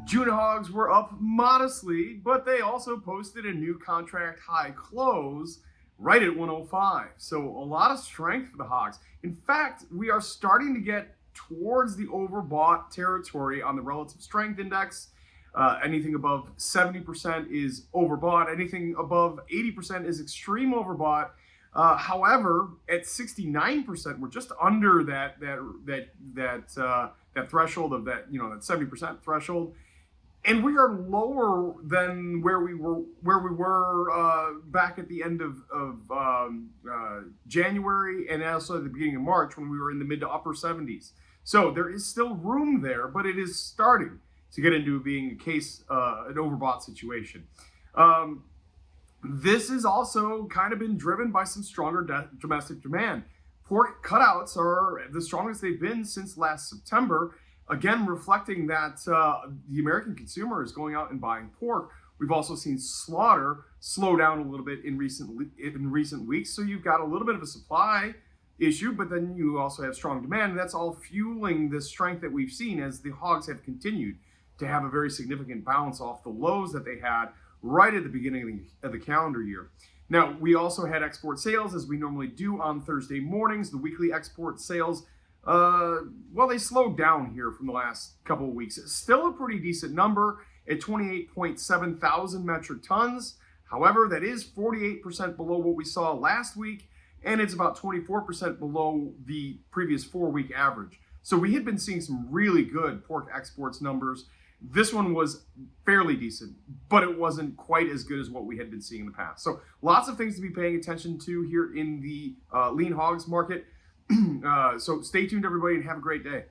June hogs were up modestly, but they also posted a new contract high close right at 105. So a lot of strength for the hogs. In fact, we are starting to get towards the overbought territory on the relative strength index. Anything above 70% is overbought. Anything above 80% is extreme overbought. However, at 69%, we're just under that threshold of that 70% threshold. And we are lower than where we were back at the end of January, and also at the beginning of March, when we were in the mid to upper 70s. So there is still room there, but it is starting to get into being an overbought situation. This has also kind of been driven by some stronger domestic demand. Pork cutouts are the strongest they've been since last September. Again, reflecting that the American consumer is going out and buying pork. We've also seen slaughter slow down a little bit in recent weeks. So you've got a little bit of a supply issue, but then you also have strong demand. And that's all fueling the strength that we've seen as the hogs have continued to have a very significant bounce off the lows that they had right at the beginning of the calendar year. Now, we also had export sales, as we normally do on Thursday mornings. The weekly export sales, they slowed down here from the last couple of weeks. It's still a pretty decent number at 28.7 thousand metric tons. However, that is 48% below what we saw last week, and it's about 24% below the previous 4-week average. So we had been seeing some really good pork exports numbers. This one was fairly decent, but it wasn't quite as good as what we had been seeing in the past. So lots of things to be paying attention to here in the lean hogs market. So stay tuned, everybody, and have a great day.